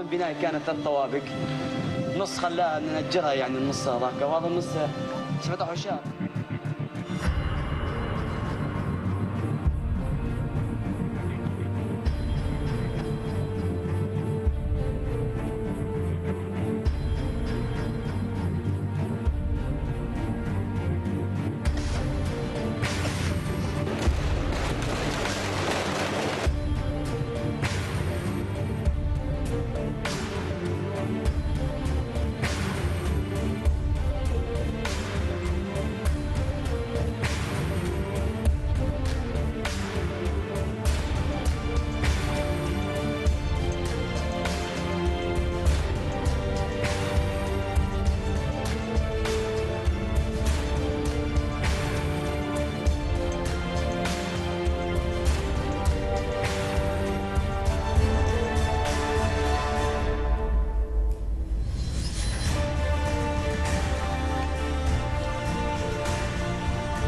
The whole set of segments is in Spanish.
البناية كانت الطوابق نص خلاها ننجرها يعني النص هذاك وهذا النص فتحوا شارع.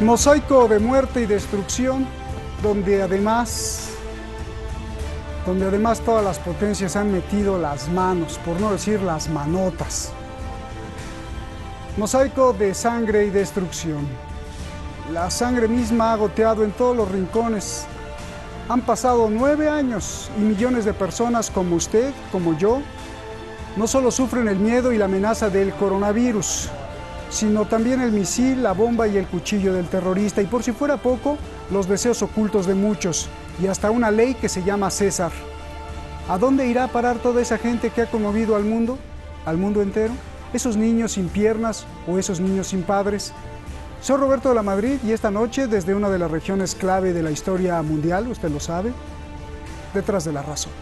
Mosaico de muerte y destrucción, donde además todas las potencias han metido las manos, por no decir las manotas. Mosaico de sangre y destrucción. La sangre misma ha goteado en todos los rincones. Han pasado 9 años y millones de personas como usted, como yo, no solo sufren el miedo y la amenaza del coronavirus, sino también el misil, la bomba y el cuchillo del terrorista, y por si fuera poco, los deseos ocultos de muchos, y hasta una ley que se llama César. ¿A dónde irá a parar toda esa gente que ha conmovido al mundo entero? ¿Esos niños sin piernas o esos niños sin padres? Soy Roberto de la Madrid y esta noche, desde una de las regiones clave de la historia mundial, usted lo sabe, detrás de la razón.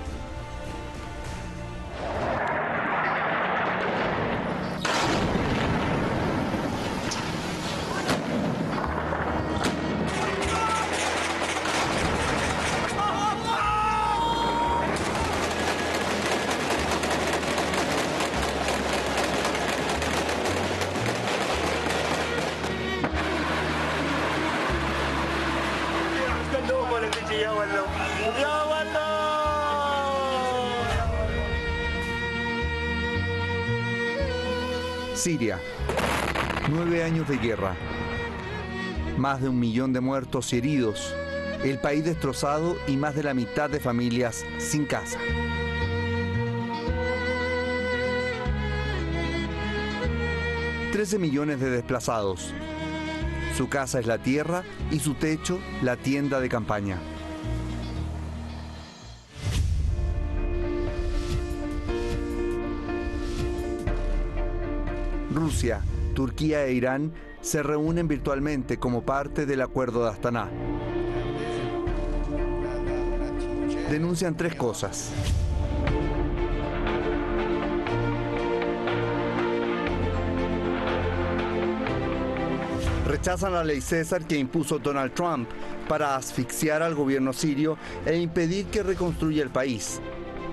Siria. 9 años de guerra. Más de 1 millón de muertos y heridos. El país destrozado y más de la mitad de familias sin casa. $13 millones de desplazados. Su casa es la tierra y su techo la tienda de campaña. Rusia, Turquía e Irán se reúnen virtualmente como parte del Acuerdo de Astaná. Denuncian 3 cosas. Rechazan la ley César que impuso Donald Trump para asfixiar al gobierno sirio e impedir que reconstruya el país.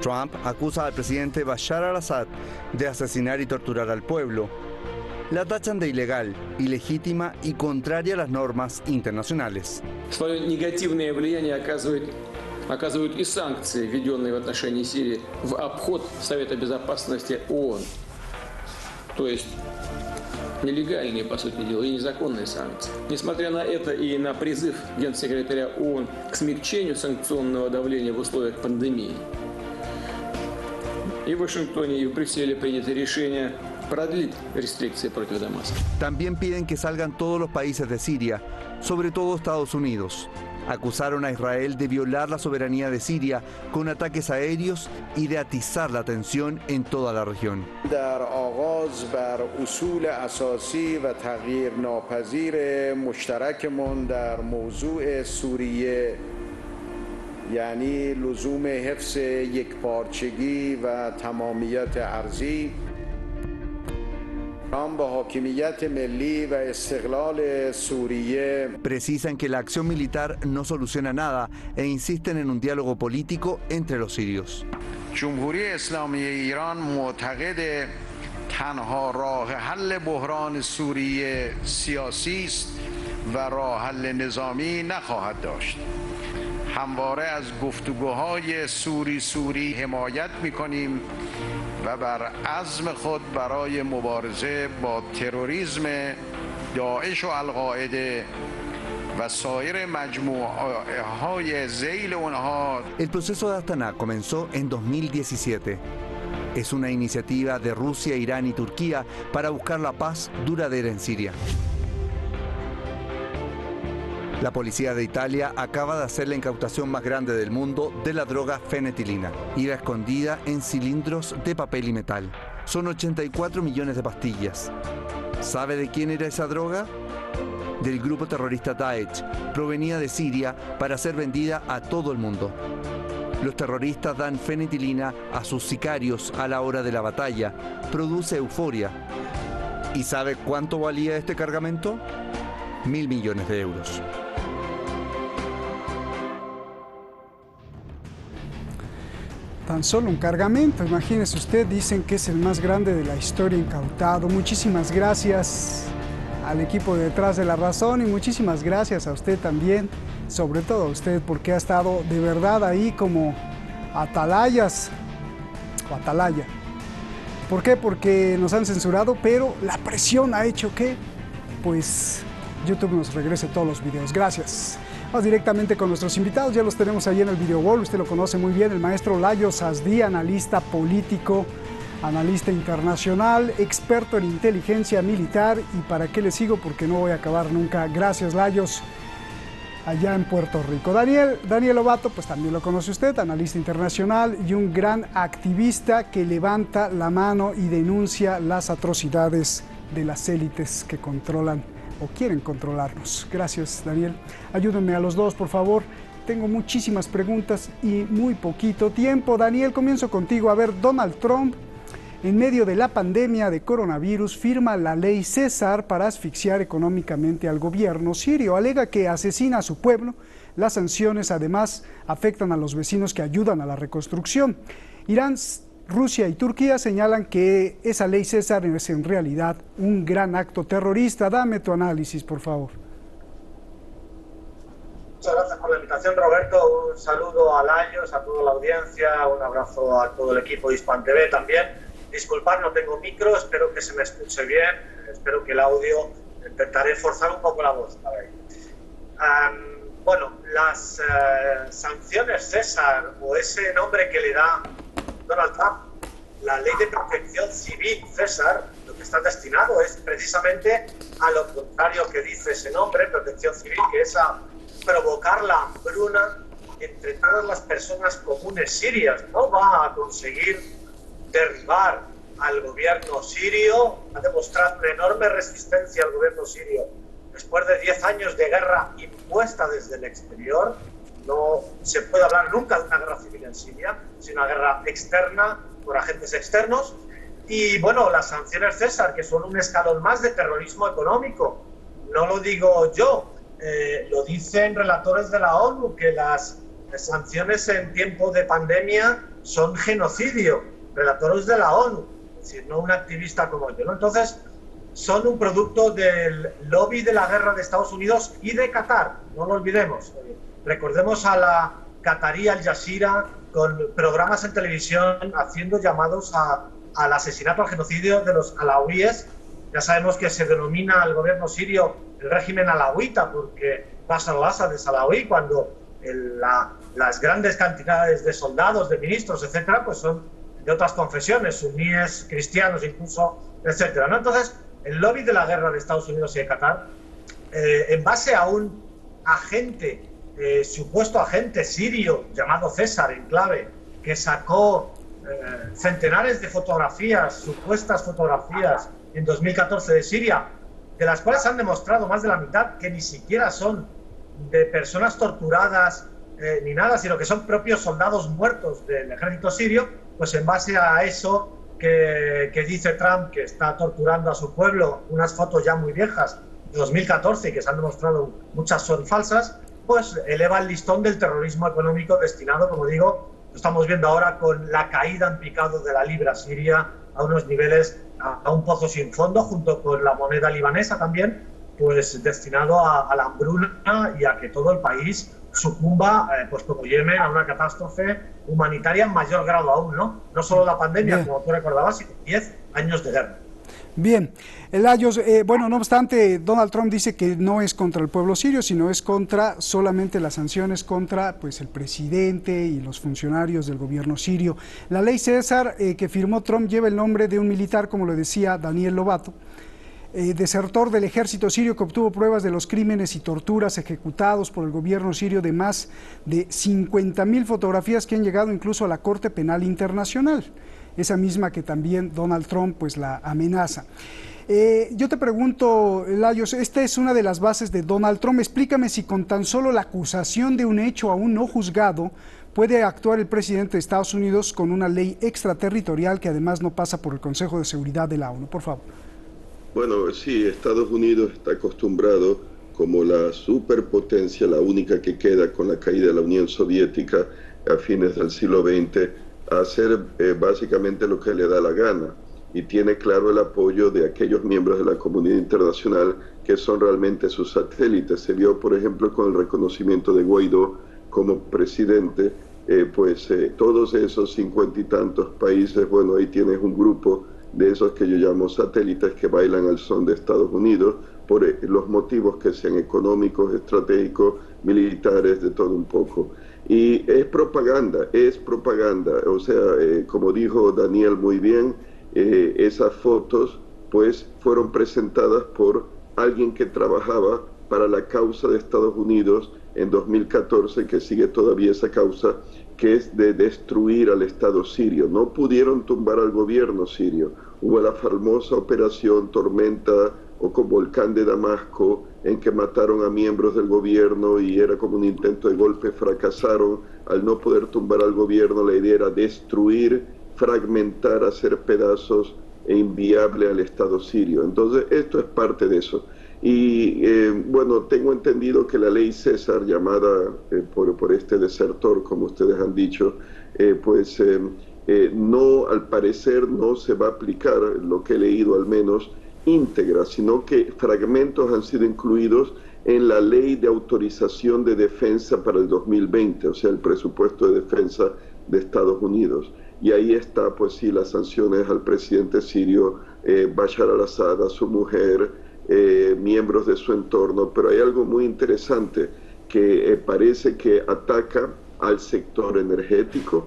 Trump acusa al presidente Bashar al-Assad de asesinar y torturar al pueblo. La tachan de ilegal, ilegítima y contraria a las normas internacionales. Свое негативное влияние оказывают и санкции, введенные в отношении Сирии, в обход Совета Безопасности ООН. То есть нелегальные, по сути дела, и незаконные санкции. Несмотря на это и на призыв Генсекретаря ООН к смягчению санкционного давления в условиях пандемии, и в Вашингтоне, и в Брюсселе принято решение продлить restricciones против Дамасco. También piden que salgan todos los países de Siria, sobre todo Estados Unidos. Acusaron a Israel de violar la soberanía de Siria con ataques aéreos y de atizar la tensión en toda la región. در آغاز بر اصول اساسی و تغییر ناپذیر مشترکمون در موضوع سوریه یعنی لزوم حفظ یکپارچگی و تمامیت ارضی Precisan que la acción militar no soluciona nada e insisten en un diálogo político entre los sirios. جمهوری اسلامی ایران معتقد تنها راه حل بحران سوریه سیاسی است و راه حل نظامی نخواهد داشت. همواره از گفتگوهای سوری حمایت می‌کنیم و بر عزم خود برای مبارزه با تروریسم داعش و القاعده و سایر مجموعه‌های ذیل اونها. El proceso de Astana comenzó en 2017. Es una iniciativa de Rusia, Irán y Turquía para buscar la paz duradera en Siria. La policía de Italia acaba de hacer la incautación más grande del mundo de la droga fenetilina. Iba escondida en cilindros de papel y metal. Son 84 millones de pastillas. ¿Sabe de quién era esa droga? Del grupo terrorista Daesh. Provenía de Siria para ser vendida a todo el mundo. Los terroristas dan fenetilina a sus sicarios a la hora de la batalla. Produce euforia. ¿Y sabe cuánto valía este cargamento? 1.000 millones de euros. Tan solo un cargamento, imagínese usted, dicen que es el más grande de la historia incautado. Muchísimas gracias al equipo de Detrás de la Razón y muchísimas gracias a usted también, sobre todo a usted, porque ha estado de verdad ahí como atalayas o atalaya. ¿Por qué? Porque nos han censurado, pero la presión ha hecho que, pues, YouTube nos regrese todos los videos. Gracias. Vamos directamente con nuestros invitados, ya los tenemos ahí en el video wall, usted lo conoce muy bien, el maestro Lajos Azdi, analista político, analista internacional, experto en inteligencia militar, y para qué le sigo porque no voy a acabar nunca. Gracias, Lajos, allá en Puerto Rico. Daniel Lobato, pues también lo conoce usted, analista internacional y un gran activista que levanta la mano y denuncia las atrocidades de las élites que controlan o quieren controlarnos. Gracias, Daniel. Ayúdenme a los dos, por favor. Tengo muchísimas preguntas y muy poquito tiempo. Daniel, comienzo contigo. A ver, Donald Trump, en medio de la pandemia de coronavirus, firma la ley César para asfixiar económicamente al gobierno sirio. Alega que asesina a su pueblo. Las sanciones, además, afectan a los vecinos que ayudan a la reconstrucción. Irán, Rusia y Turquía señalan que esa ley César es en realidad un gran acto terrorista. Dame tu análisis, por favor. Muchas gracias por la invitación, Roberto. Un saludo a Lajos, a toda la audiencia, un abrazo a todo el equipo de Hispan TV también. Disculpad, no tengo micro, espero que se me escuche bien, espero que el audio, intentaré forzar un poco la voz. A ver. Bueno, las sanciones César, o ese nombre que le da Donald Trump, la ley de protección civil César, lo que está destinado es precisamente a lo contrario que dice ese nombre, protección civil, que es a provocar la hambruna entre todas las personas comunes sirias. No va a conseguir derribar al gobierno sirio, ha demostrado una enorme resistencia al gobierno sirio después de 10 años de guerra impuesta desde el exterior. No se puede hablar nunca de una guerra civil en Siria, sino una guerra externa por agentes externos. Y bueno, las sanciones César, que son un escalón más de terrorismo económico, no lo digo yo, lo dicen relatores de la ONU, que las sanciones en tiempo de pandemia son genocidio, relatores de la ONU, es decir, no un activista como yo, ¿no? Entonces, son un producto del lobby de la guerra de Estados Unidos y de Qatar, no lo olvidemos. Recordemos a la qatarí Al Jazeera con programas en televisión haciendo llamados al asesinato, al genocidio de los alawíes. Ya sabemos que se denomina al gobierno sirio el régimen alawita porque Bashar al-Assad es alawí, cuando las grandes cantidades de soldados, de ministros, etcétera, pues son de otras confesiones, suníes, cristianos incluso, etcétera, ¿no? Entonces, el lobby de la guerra de Estados Unidos y de Qatar, en base a un agente, supuesto agente sirio llamado César en clave, que sacó centenares de fotografías, supuestas fotografías en 2014 de Siria, de las cuales han demostrado más de la mitad que ni siquiera son de personas torturadas ni nada, sino que son propios soldados muertos del ejército sirio. Pues en base a eso que dice Trump, que está torturando a su pueblo, unas fotos ya muy viejas de 2014 y que se han demostrado muchas son falsas, pues eleva el listón del terrorismo económico destinado, como digo, lo estamos viendo ahora con la caída en picado de la libra siria a unos niveles, a un pozo sin fondo, junto con la moneda libanesa también, pues destinado a la hambruna y a que todo el país sucumba, pues como Yemen, a una catástrofe humanitaria en mayor grado aún, ¿no? No solo la pandemia, Bien. como tú recordabas, sino 10 años de guerra. Bien, Layos, bueno, no obstante, Donald Trump dice que no es contra el pueblo sirio, sino es contra solamente las sanciones contra pues, el presidente y los funcionarios del gobierno sirio. La ley César que firmó Trump lleva el nombre de un militar, como lo decía Daniel Lobato, desertor del ejército sirio que obtuvo pruebas de los crímenes y torturas ejecutados por el gobierno sirio, de más de 50.000 fotografías que han llegado incluso a la Corte Penal Internacional, esa misma que también Donald Trump pues la amenaza. Yo te pregunto, Layos, esta es una de las bases de Donald Trump. Explícame si con tan solo la acusación de un hecho aún no juzgado puede actuar el presidente de Estados Unidos con una ley extraterritorial que además no pasa por el Consejo de Seguridad de la ONU. Por favor. Bueno, sí, Estados Unidos está acostumbrado como la superpotencia, la única que queda con la caída de la Unión Soviética a fines del siglo XX, a hacer básicamente lo que le da la gana, y tiene claro el apoyo de aquellos miembros de la comunidad internacional que son realmente sus satélites. Se vio, por ejemplo, con el reconocimiento de Guaidó como presidente, todos esos 50 y tantos países, bueno, ahí tienes un grupo de esos que yo llamo satélites que bailan al son de Estados Unidos por los motivos que sean económicos, estratégicos, militares, de todo un poco. Y es propaganda, o sea, como dijo Daniel muy bien, esas fotos pues fueron presentadas por alguien que trabajaba para la causa de Estados Unidos en 2014, que sigue todavía esa causa, que es de destruir al Estado sirio. No pudieron tumbar al gobierno sirio. Hubo la famosa operación Tormenta o con Volcán de Damasco, en que mataron a miembros del gobierno y era como un intento de golpe, fracasaron. Al no poder tumbar al gobierno, la idea era destruir, fragmentar, hacer pedazos e inviable al Estado sirio. Entonces, esto es parte de eso. Y bueno, tengo entendido que la ley César, llamada por este desertor, como ustedes han dicho, no, al parecer no se va a aplicar, lo que he leído al menos, íntegra, sino que fragmentos han sido incluidos en la ley de autorización de defensa para el 2020, o sea, el presupuesto de defensa de Estados Unidos. Y ahí está, pues sí, las sanciones al presidente sirio, Bashar al-Assad, a su mujer, miembros de su entorno, pero hay algo muy interesante que parece que ataca al sector energético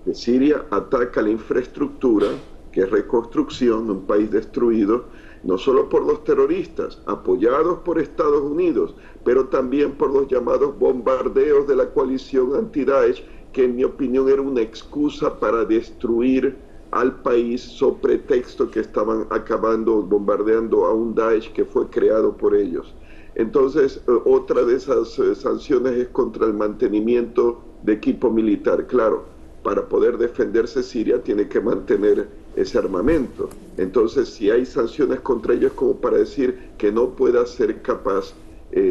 de Siria, ataca la infraestructura, que es reconstrucción, un país destruido, no solo por los terroristas, apoyados por Estados Unidos, pero también por los llamados bombardeos de la coalición anti-Daesh, que en mi opinión era una excusa para destruir al país sobre pretexto que estaban acabando, bombardeando a un Daesh que fue creado por ellos. Entonces, otra de esas sanciones es contra el mantenimiento de equipo militar. Claro, para poder defenderse Siria tiene que mantener ese armamento. Entonces, si hay sanciones contra ellos, como para decir que no pueda ser capaz,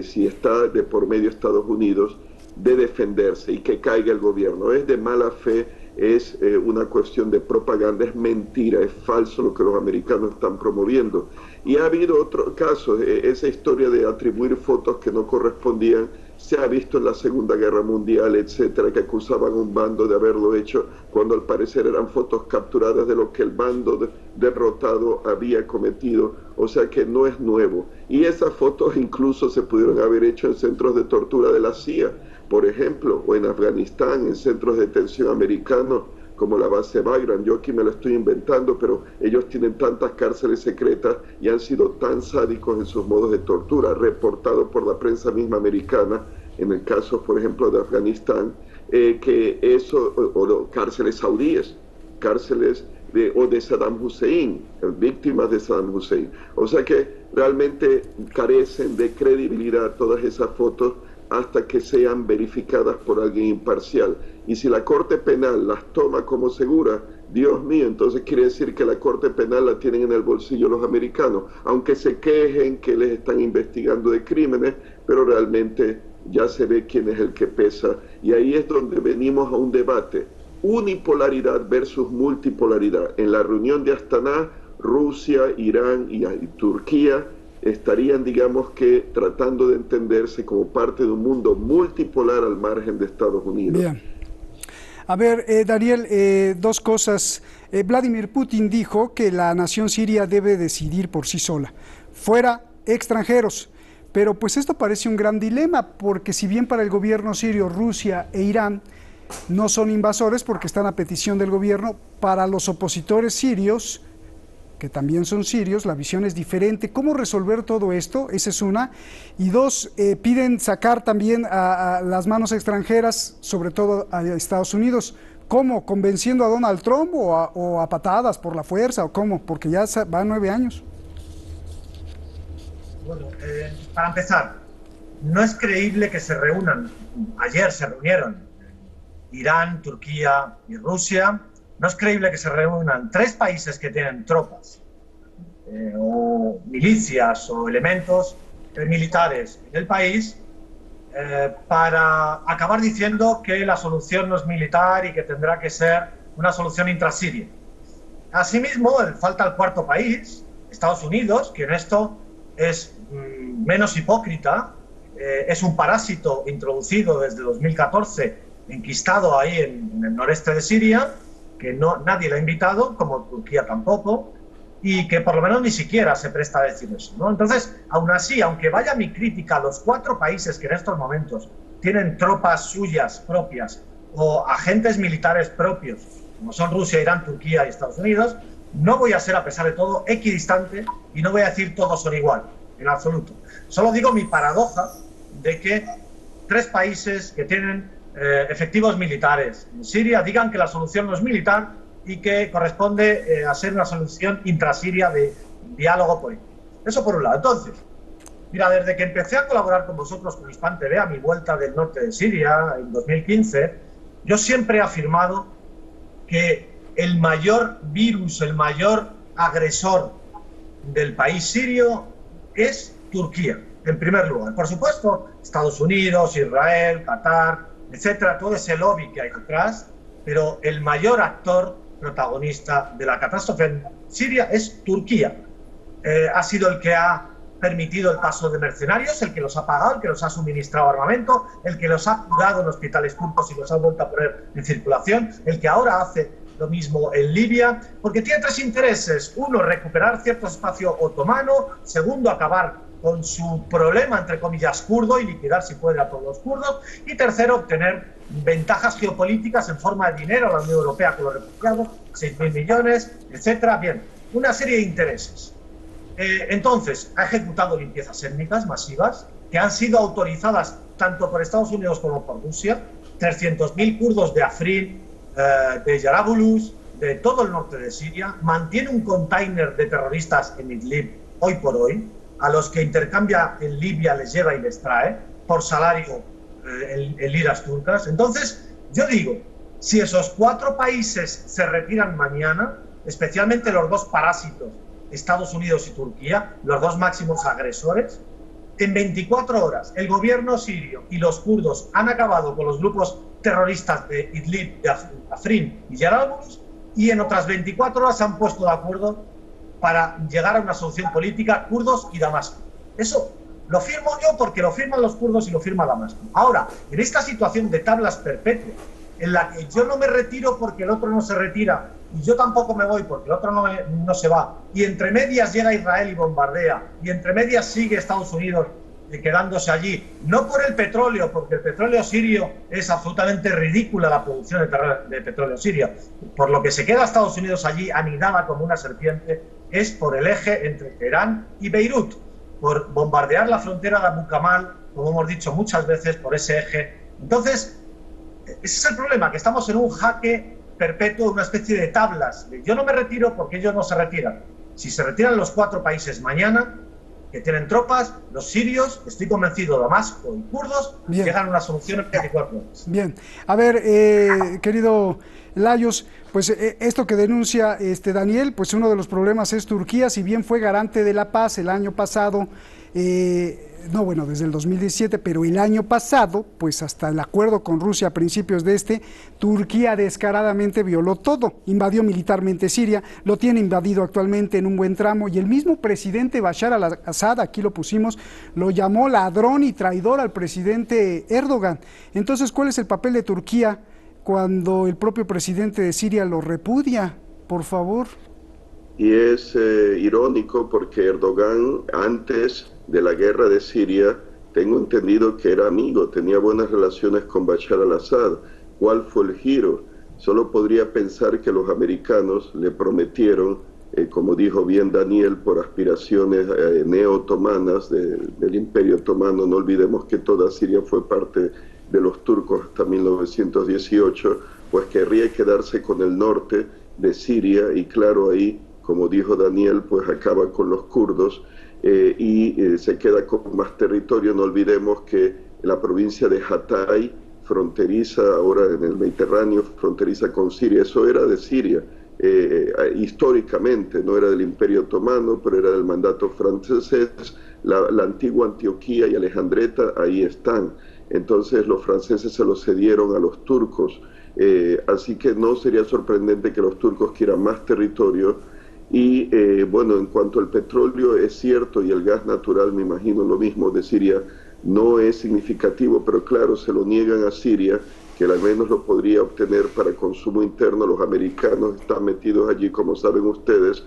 si está de por medio Estados Unidos, de defenderse y que caiga el gobierno. Es de mala fe, es una cuestión de propaganda, es mentira, es falso lo que los americanos están promoviendo. Y ha habido otros casos, esa historia de atribuir fotos que no correspondían, se ha visto en la Segunda Guerra Mundial, etcétera, que acusaban a un bando de haberlo hecho, cuando al parecer eran fotos capturadas de lo que el bando derrotado había cometido, o sea que no es nuevo. Y esas fotos incluso se pudieron haber hecho en centros de tortura de la CIA, por ejemplo, o en Afganistán, en centros de detención americanos, como la base Bagram. Yo aquí me lo estoy inventando, pero ellos tienen tantas cárceles secretas y han sido tan sádicos en sus modos de tortura, reportado por la prensa misma americana, en el caso, por ejemplo, de Afganistán, que eso, o cárceles saudíes, cárceles o de Saddam Hussein, víctimas de Saddam Hussein. O sea que realmente carecen de credibilidad todas esas fotos hasta que sean verificadas por alguien imparcial. Y si la Corte Penal las toma como seguras, Dios mío, entonces quiere decir que la Corte Penal la tienen en el bolsillo los americanos, aunque se quejen que les están investigando de crímenes, pero realmente ya se ve quién es el que pesa. Y ahí es donde venimos a un debate, unipolaridad versus multipolaridad. En la reunión de Astana, Rusia, Irán y Turquía estarían, digamos que, tratando de entenderse como parte de un mundo multipolar al margen de Estados Unidos. Bien. A ver, Daniel, dos cosas. Vladimir Putin dijo que la nación siria debe decidir por sí sola, fuera extranjeros. Pero pues esto parece un gran dilema, porque si bien para el gobierno sirio Rusia e Irán no son invasores porque están a petición del gobierno, para los opositores sirios, que también son sirios, la visión es diferente. ¿Cómo resolver todo esto? Esa es una. Y dos, piden sacar también a las manos extranjeras, sobre todo a Estados Unidos. ¿Cómo? ¿Convenciendo a Donald Trump o a patadas por la fuerza? ¿O cómo? Porque ya van 9 años. Bueno, para empezar, no es creíble que se reúnan. Ayer se reunieron Irán, Turquía y Rusia. No es creíble que se reúnan 3 países que tienen tropas o milicias o elementos militares en el país para acabar diciendo que la solución no es militar y que tendrá que ser una solución intrasiria. Asimismo, falta el cuarto país, Estados Unidos, que en esto es menos hipócrita, es un parásito introducido desde 2014, enquistado ahí en el noreste de Siria, que nadie le ha invitado, como Turquía tampoco, y que por lo menos ni siquiera se presta a decir eso, ¿no? Entonces, aún así, aunque vaya mi crítica a los 4 países que en estos momentos tienen tropas suyas propias o agentes militares propios, como son Rusia, Irán, Turquía y Estados Unidos, no voy a ser, a pesar de todo, equidistante y no voy a decir todos son igual, en absoluto. Solo digo mi paradoja de que 3 países que tienen efectivos militares en Siria digan que la solución no es militar y que corresponde a ser una solución intrasiria de diálogo político. Eso por un lado. Entonces, mira, desde que empecé a colaborar con vosotros con Hispan TV a mi vuelta del norte de Siria en 2015, yo siempre he afirmado que el mayor virus, el mayor agresor del país sirio es Turquía, en primer lugar. Por supuesto, Estados Unidos, Israel, Qatar, etcétera, todo ese lobby que hay detrás, pero el mayor actor protagonista de la catástrofe en Siria es Turquía. Ha sido el que ha permitido el paso de mercenarios, el que los ha pagado, el que los ha suministrado armamento, el que los ha curado en hospitales turcos y los ha vuelto a poner en circulación, el que ahora hace lo mismo en Libia, porque tiene 3 intereses. Uno, recuperar cierto espacio otomano. Segundo, acabar con su problema, entre comillas, kurdo y liquidar, si puede, a todos los kurdos. Y tercero, obtener ventajas geopolíticas en forma de dinero a la Unión Europea con los refugiados, 6.000 millones, etcétera. Bien, una serie de intereses. Entonces, ha ejecutado limpiezas étnicas masivas que han sido autorizadas tanto por Estados Unidos como por Rusia. 300.000 kurdos de Afrin, de Yarabulus, de todo el norte de Siria. Mantiene un container de terroristas en Idlib hoy por hoy, a los que intercambia en Libia, les lleva y les trae por salario en liras turcas. Entonces, yo digo, si esos 4 países se retiran mañana, especialmente los 2 parásitos, Estados Unidos y Turquía, los 2 máximos agresores, en 24 horas el gobierno sirio y los kurdos han acabado con los grupos terroristas de Idlib, de Afrin y Yarabulus, y en otras 24 horas se han puesto de acuerdo para llegar a una solución política, kurdos y Damasco. Eso lo firmo yo porque lo firman los kurdos y lo firma Damasco. Ahora, en esta situación de tablas perpetuas, en la que yo no me retiro porque el otro no se retira, y yo tampoco me voy porque el otro no se va, y entre medias llega Israel y bombardea, y entre medias sigue Estados Unidos quedándose allí, no por el petróleo, porque el petróleo sirio es absolutamente ridícula, la producción de petróleo sirio, por lo que se queda Estados Unidos allí anidada como una serpiente, es por el eje entre Teherán y Beirut, por bombardear la frontera de Abu Kamal, como hemos dicho muchas veces, por ese eje. Entonces, ese es el problema, que estamos en un jaque perpetuo, una especie de tablas. Yo no me retiro porque ellos no se retiran. Si se retiran los 4 países mañana, que tienen tropas, los sirios, estoy convencido, Damasco y kurdos, llegan a una solución en 24 horas. Bien. A ver, querido Layos, pues esto que denuncia Daniel, pues uno de los problemas es Turquía, si bien fue garante de la paz el año pasado, no, bueno, desde el 2017, pero el año pasado, pues hasta el acuerdo con Rusia a principios de Turquía descaradamente violó todo, invadió militarmente Siria, lo tiene invadido actualmente en un buen tramo, y el mismo presidente Bashar al-Assad, aquí lo pusimos, lo llamó ladrón y traidor al presidente Erdogan. Entonces, ¿cuál es el papel de Turquía cuando el propio presidente de Siria lo repudia? Por favor. Y es irónico porque Erdogan, antes de la guerra de Siria, tengo entendido que era amigo, tenía buenas relaciones con Bashar al-Assad. ¿Cuál fue el giro? Solo podría pensar que los americanos le prometieron, como dijo bien Daniel, por aspiraciones neo-otomanas del Imperio Otomano. No olvidemos que toda Siria fue parte de los turcos hasta 1918, pues querría quedarse con el norte de Siria, y claro, ahí, como dijo Daniel, pues acaba con los kurdos y se queda con más territorio. No olvidemos que la provincia de Hatay, fronteriza ahora en el Mediterráneo, fronteriza con Siria, eso era de Siria, históricamente, no era del Imperio Otomano, pero era del mandato francés. La antigua Antioquía y Alejandreta ahí están. Entonces los franceses se los cedieron a los turcos, así que no sería sorprendente que los turcos quieran más territorio. Y bueno, en cuanto al petróleo, es cierto, y el gas natural, me imagino lo mismo de Siria, no es significativo, pero claro, se lo niegan a Siria, que al menos lo podría obtener para consumo interno. Los americanos están metidos allí, como saben ustedes.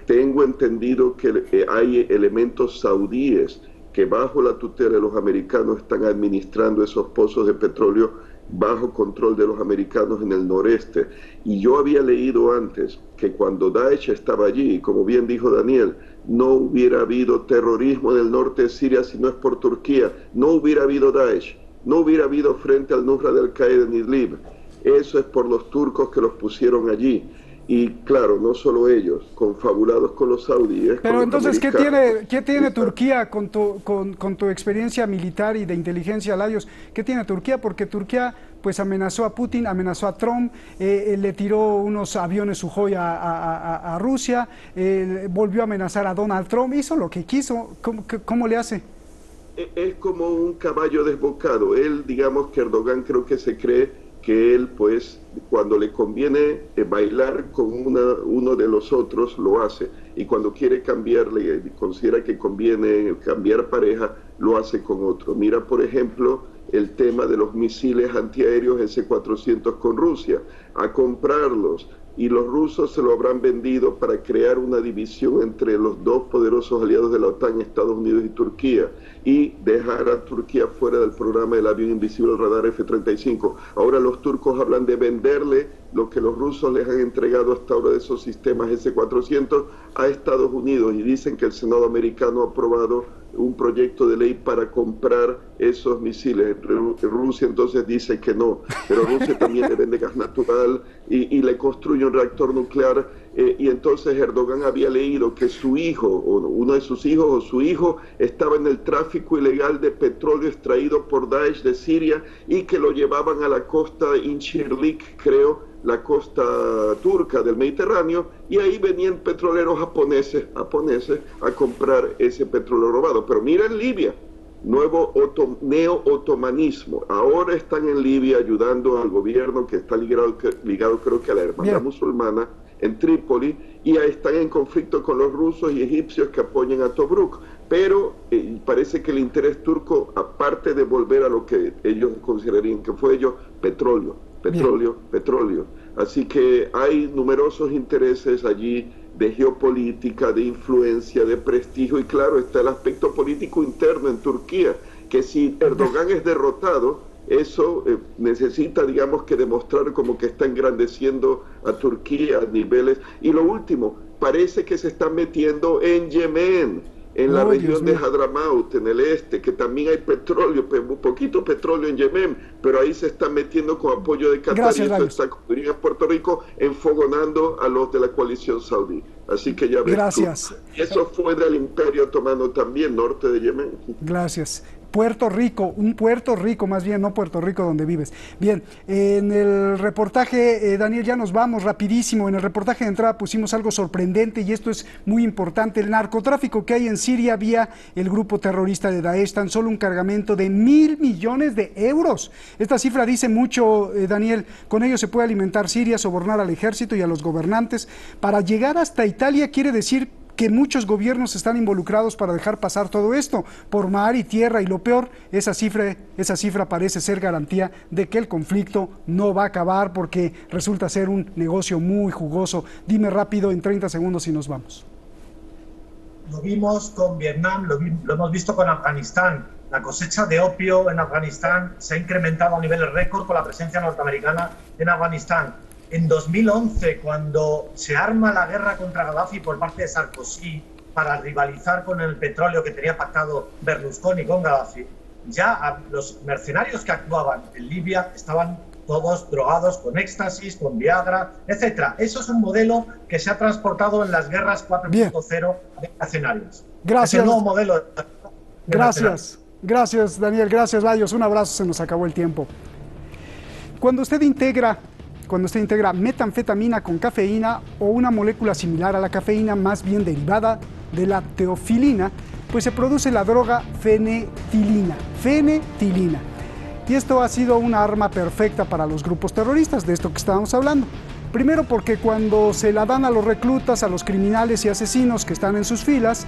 Tengo entendido que hay elementos saudíes que bajo la tutela de los americanos están administrando esos pozos de petróleo bajo control de los americanos en el noreste. Y yo había leído antes que cuando Daesh estaba allí, como bien dijo Daniel, no hubiera habido terrorismo en el norte de Siria si no es por Turquía, no hubiera habido Daesh, no hubiera habido frente al Nusra de Al-Qaeda en Idlib. Eso es por los turcos que los pusieron allí. Y claro, no solo ellos, confabulados con los saudíes. Pero entonces, ¿qué tiene Turquía con tu experiencia militar y de inteligencia, Larios? ¿Qué tiene Turquía? Porque Turquía pues amenazó a Putin, amenazó a Trump, le tiró unos aviones Sukhoi a Rusia, volvió a amenazar a Donald Trump, hizo lo que quiso. ¿Cómo le hace? Es como un caballo desbocado. Él, digamos que Erdogan creo que se cree que él, pues, cuando le conviene bailar con uno de los otros, lo hace. Y cuando quiere cambiarle, considera que conviene cambiar pareja, lo hace con otro. Mira, por ejemplo, el tema de los misiles antiaéreos S-400 con Rusia, a comprarlos. Y los rusos se lo habrán vendido para crear una división entre los dos poderosos aliados de la OTAN, Estados Unidos y Turquía, y dejar a Turquía fuera del programa del avión invisible, el radar F-35. Ahora los turcos hablan de venderle lo que los rusos les han entregado hasta ahora de esos sistemas S-400 a Estados Unidos, y dicen que el Senado americano ha aprobado un proyecto de ley para comprar esos misiles. Rusia entonces dice que no, pero Rusia también le vende gas natural y le construye un reactor nuclear, y entonces Erdogan había leído que su hijo, o uno de sus hijos, o su hijo, estaba en el tráfico ilegal de petróleo extraído por Daesh de Siria, y que lo llevaban a la costa Incirlik, creo, la costa turca del Mediterráneo, y ahí venían petroleros japoneses a comprar ese petróleo robado. Pero mira en Libia, nuevo neo-otomanismo. Ahora están en Libia ayudando al gobierno que está ligado creo que a la hermandad musulmana en Trípoli, y están en conflicto con los rusos y egipcios que apoyan a Tobruk. Pero parece que el interés turco, aparte de volver a lo que ellos considerarían que fue ellos, petróleo. Así que hay numerosos intereses allí de geopolítica, de influencia, de prestigio, y claro, está el aspecto político interno en Turquía, que si Erdogan es derrotado, eso necesita, digamos, que demostrar como que está engrandeciendo a Turquía a niveles. Y lo último, parece que se está metiendo en Yemen, en la región de Hadramaut, en el este, que también hay petróleo, un poquito petróleo en Yemen, pero ahí se está metiendo con apoyo de Qatar, y eso está, como diría Puerto Rico, enfogonando a los de la coalición saudí. Así que ya ves tú. Y eso fue del Imperio Otomano también, norte de Yemen. Gracias. Puerto Rico, un Puerto Rico más bien, no Puerto Rico donde vives. Bien, en el reportaje, Daniel, ya nos vamos rapidísimo. En el reportaje de entrada pusimos algo sorprendente y esto es muy importante. El narcotráfico que hay en Siria vía el grupo terrorista de Daesh, tan solo un cargamento de 1.000 millones de euros. Esta cifra dice mucho, Daniel. Con ello se puede alimentar Siria, sobornar al ejército y a los gobernantes. Para llegar hasta Italia quiere decir que muchos gobiernos están involucrados para dejar pasar todo esto, por mar y tierra, y lo peor, esa cifra parece ser garantía de que el conflicto no va a acabar porque resulta ser un negocio muy jugoso. Dime rápido, en 30 segundos y nos vamos. Lo vimos con Vietnam, lo hemos visto con Afganistán. La cosecha de opio en Afganistán se ha incrementado a niveles récord con la presencia norteamericana en Afganistán. En 2011, cuando se arma la guerra contra Gaddafi por parte de Sarkozy para rivalizar con el petróleo que tenía pactado Berlusconi con Gaddafi, ya los mercenarios que actuaban en Libia estaban todos drogados con éxtasis, con Viagra, etc. Eso es un modelo que se ha transportado en las guerras 4.0 de escenarios. Gracias. Es el nuevo modelo. Gracias, Daniel. Gracias, Bayos. Un abrazo, se nos acabó el tiempo. Cuando usted integra metanfetamina con cafeína o una molécula similar a la cafeína, más bien derivada de la teofilina, pues se produce la droga fenetilina. Y esto ha sido una arma perfecta para los grupos terroristas, de esto que estábamos hablando. Primero porque cuando se la dan a los reclutas, a los criminales y asesinos que están en sus filas,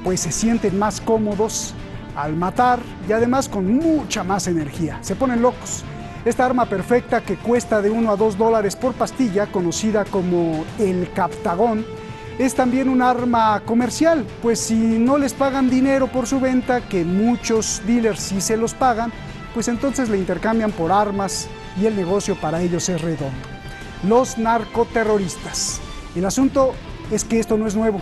pues se sienten más cómodos al matar y además con mucha más energía. Se ponen locos. Esta arma perfecta, que cuesta de $1 a $2 por pastilla, conocida como el Captagón, es también un arma comercial, pues si no les pagan dinero por su venta, que muchos dealers sí se los pagan, pues entonces le intercambian por armas y el negocio para ellos es redondo. Los narcoterroristas. El asunto es que esto no es nuevo.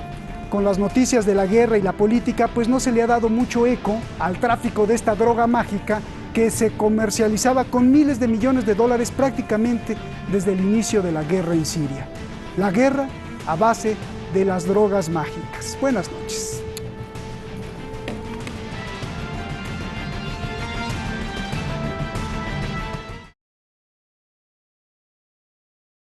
Con las noticias de la guerra y la política, pues no se le ha dado mucho eco al tráfico de esta droga mágica que se comercializaba con miles de millones de dólares prácticamente desde el inicio de la guerra en Siria. La guerra a base de las drogas mágicas. Buenas noches.